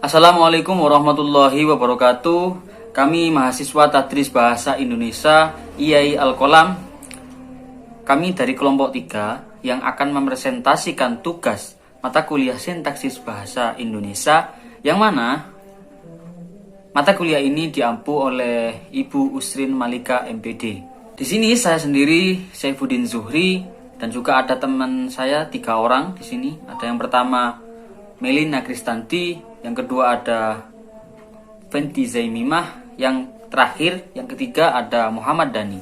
Assalamualaikum warahmatullahi wabarakatuh. Kami mahasiswa Tadris Bahasa Indonesia IAI Al-Qolam. Kami dari kelompok 3 yang akan mepresentasikan tugas mata kuliah Sintaksis Bahasa Indonesia, yang mana mata kuliah ini diampu oleh Ibu Usrin Malika MPD. Di sini saya sendiri, Saifuddin Zuhri, dan juga ada teman saya 3 orang di sini. Ada yang pertama Melina Kristanti, yang kedua ada Fenty Zaimimah, yang terakhir, yang ketiga ada Muhammad Dhani.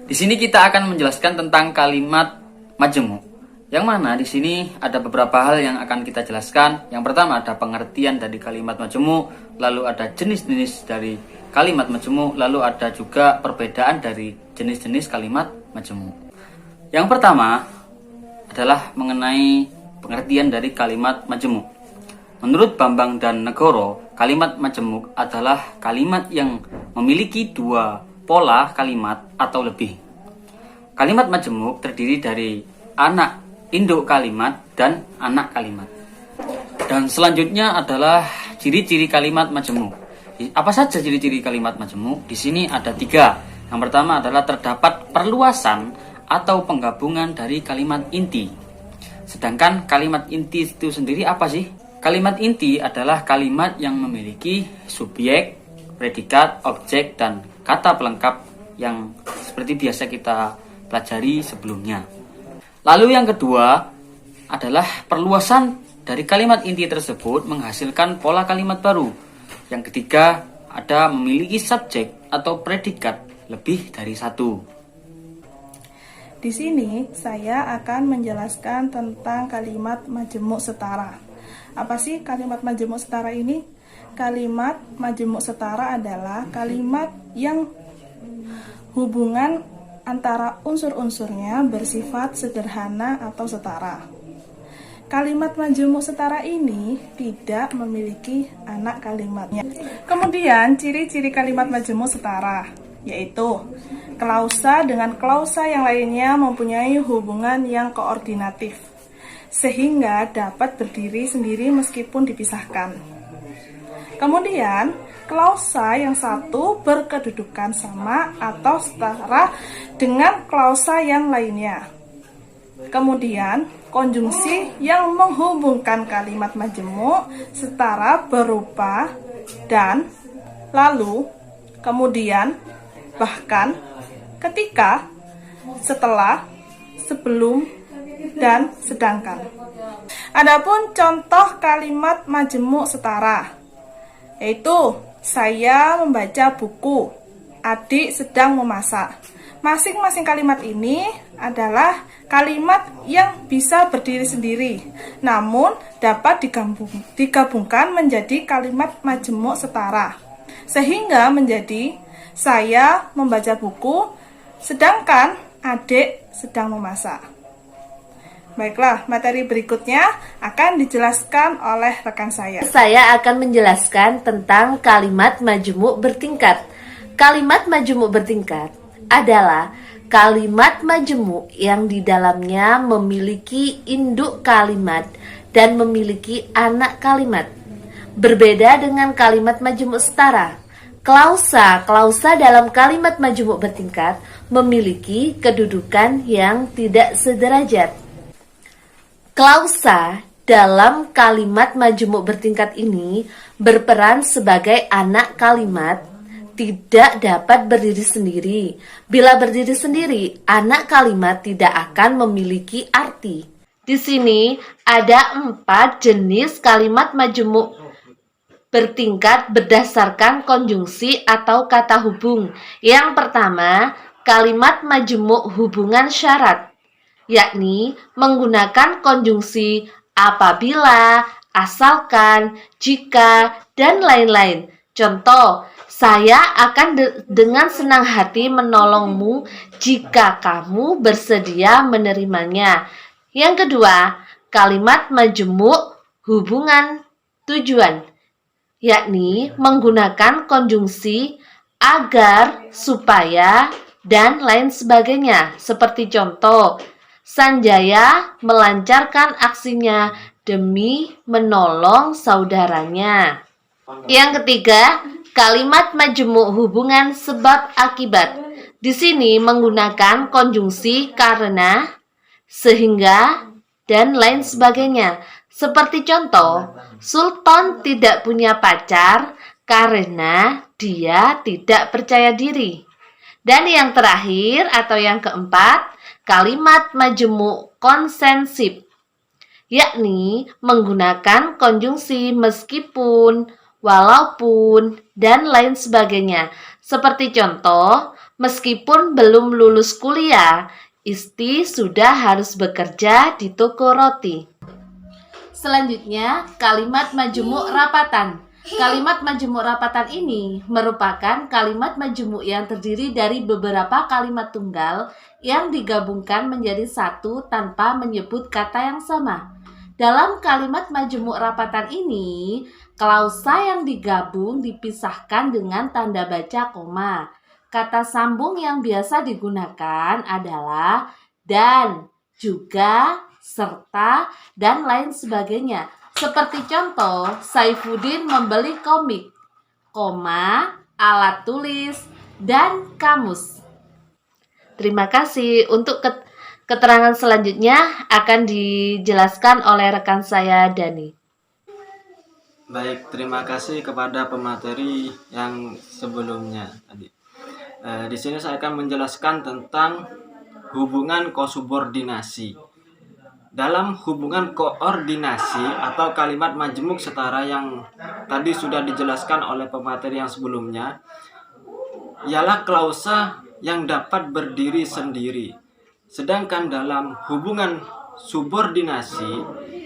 Di sini kita akan menjelaskan tentang kalimat majemuk, yang mana di sini ada beberapa hal yang akan kita jelaskan. Yang pertama ada pengertian dari kalimat majemuk, lalu ada jenis-jenis dari kalimat majemuk, lalu ada juga perbedaan dari jenis-jenis kalimat majemuk. Yang pertama adalah mengenai pengertian dari kalimat majemuk. Menurut Bambang dan Negoro, kalimat majemuk adalah kalimat yang memiliki 2 pola kalimat atau lebih. Kalimat majemuk terdiri dari anak induk kalimat dan anak kalimat. Dan selanjutnya adalah ciri-ciri kalimat majemuk. Apa saja ciri-ciri kalimat majemuk? Di sini ada 3. Yang pertama adalah terdapat perluasan atau penggabungan dari kalimat inti. Sedangkan kalimat inti itu sendiri apa sih? Kalimat inti adalah kalimat yang memiliki subjek, predikat, objek, dan kata pelengkap yang seperti biasa kita pelajari sebelumnya. Lalu yang kedua adalah perluasan dari kalimat inti tersebut menghasilkan pola kalimat baru. Yang ketiga ada memiliki subjek atau predikat lebih dari 1. Di sini saya akan menjelaskan tentang kalimat majemuk setara. Apa sih kalimat majemuk setara ini? Kalimat majemuk setara adalah kalimat yang hubungan antara unsur-unsurnya bersifat sederhana atau setara. Kalimat majemuk setara ini tidak memiliki anak kalimatnya. Kemudian ciri-ciri kalimat majemuk setara yaitu klausa dengan klausa yang lainnya mempunyai hubungan yang koordinatif, sehingga dapat berdiri sendiri meskipun dipisahkan. Kemudian, klausa yang satu berkedudukan sama atau setara dengan klausa yang lainnya. Kemudian, konjungsi yang menghubungkan kalimat majemuk setara berupa dan, lalu, kemudian, bahkan, ketika, setelah, sebelum, dan sedangkan. Adapun contoh kalimat majemuk setara yaitu saya membaca buku, adik sedang memasak. Masing-masing kalimat ini adalah kalimat yang bisa berdiri sendiri, namun dapat digabungkan menjadi kalimat majemuk setara, sehingga menjadi saya membaca buku, sedangkan adik sedang memasak. Baiklah, materi berikutnya akan dijelaskan oleh rekan saya. Saya akan menjelaskan tentang kalimat majemuk bertingkat. Kalimat majemuk bertingkat adalah kalimat majemuk yang di dalamnya memiliki induk kalimat dan memiliki anak kalimat. Berbeda dengan kalimat majemuk setara. Klausa dalam kalimat majemuk bertingkat memiliki kedudukan yang tidak sederajat. Klausa dalam kalimat majemuk bertingkat ini berperan sebagai anak kalimat, tidak dapat berdiri sendiri. Bila berdiri sendiri, anak kalimat tidak akan memiliki arti. Di sini ada 4 jenis kalimat majemuk bertingkat berdasarkan konjungsi atau kata hubung. Yang pertama, kalimat majemuk hubungan syarat, yakni menggunakan konjungsi apabila, asalkan, jika, dan lain-lain. Contoh, saya akan dengan senang hati menolongmu jika kamu bersedia menerimanya. Yang kedua, kalimat majemuk hubungan tujuan, yakni menggunakan konjungsi agar, supaya, dan lain sebagainya. Seperti contoh, Sanjaya melancarkan aksinya demi menolong saudaranya. Yang ketiga, kalimat majemuk hubungan sebab akibat. Di sini menggunakan konjungsi karena, sehingga, dan lain sebagainya. Seperti contoh, Sultan tidak punya pacar karena dia tidak percaya diri. Dan yang terakhir atau yang keempat, kalimat majemuk konsensif, yakni menggunakan konjungsi meskipun, walaupun, dan lain sebagainya. Seperti contoh, meskipun belum lulus kuliah, Isti sudah harus bekerja di toko roti. Selanjutnya, kalimat majemuk rapatan. Kalimat majemuk rapatan ini merupakan kalimat majemuk yang terdiri dari beberapa kalimat tunggal yang digabungkan menjadi satu tanpa menyebut kata yang sama. Dalam kalimat majemuk rapatan ini, klausa yang digabung dipisahkan dengan tanda baca koma. Kata sambung yang biasa digunakan adalah dan, juga, serta, dan lain sebagainya. Seperti contoh, Saifuddin membeli komik, koma, alat tulis, dan kamus. Terima kasih. Untuk keterangan selanjutnya akan dijelaskan oleh rekan saya, Dani. Baik, terima kasih kepada pemateri yang sebelumnya tadi. Di sini saya akan menjelaskan tentang hubungan kosubordinasi. Dalam hubungan koordinasi atau kalimat majemuk setara yang tadi sudah dijelaskan oleh pemateri yang sebelumnya, ialah klausa yang dapat berdiri sendiri. Sedangkan dalam hubungan subordinasi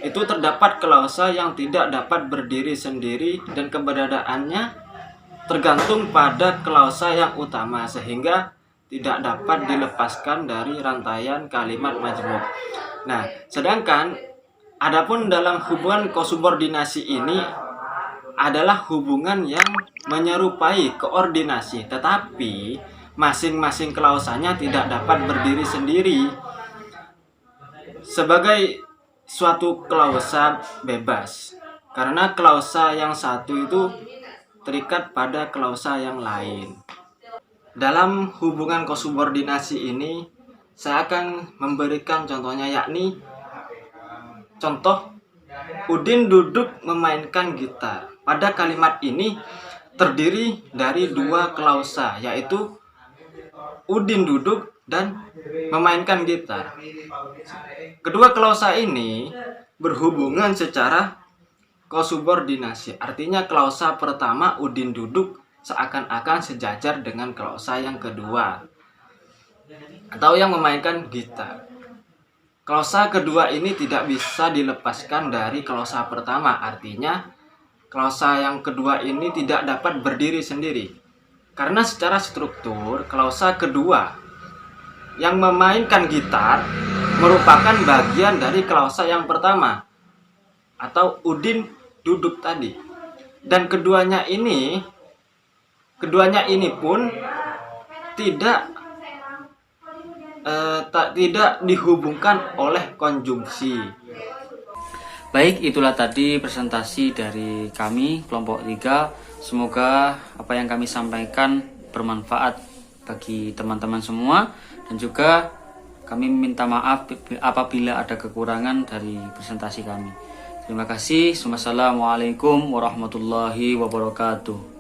itu terdapat klausa yang tidak dapat berdiri sendiri dan keberadaannya tergantung pada klausa yang utama sehingga tidak dapat dilepaskan dari rantaian kalimat majemuk. Nah, sedangkan adapun dalam hubungan kosubordinasi ini adalah hubungan yang menyerupai koordinasi, tetapi masing-masing klausanya tidak dapat berdiri sendiri sebagai suatu klausa bebas, karena klausa yang satu itu terikat pada klausa yang lain. Dalam hubungan kosubordinasi ini, saya akan memberikan contohnya, yakni contoh Udin duduk memainkan gitar. Pada kalimat ini terdiri dari dua klausa, yaitu Udin duduk dan memainkan gitar. Kedua klausa ini berhubungan secara kosubordinasi. Artinya klausa pertama Udin duduk seakan-akan sejajar dengan klausa yang kedua atau yang memainkan gitar. Klausa kedua ini tidak bisa dilepaskan dari klausa pertama. Artinya klausa yang kedua ini tidak dapat berdiri sendiri. Karena secara struktur klausa kedua yang memainkan gitar merupakan bagian dari klausa yang pertama atau Udin duduk tadi. Dan keduanya ini pun tidak dihubungkan oleh konjungsi. Baik, itulah tadi presentasi dari kami kelompok 3. Semoga apa yang kami sampaikan bermanfaat bagi teman-teman semua, dan juga kami minta maaf apabila ada kekurangan dari presentasi kami. Terima kasih. Wassalamualaikum warahmatullahi wabarakatuh.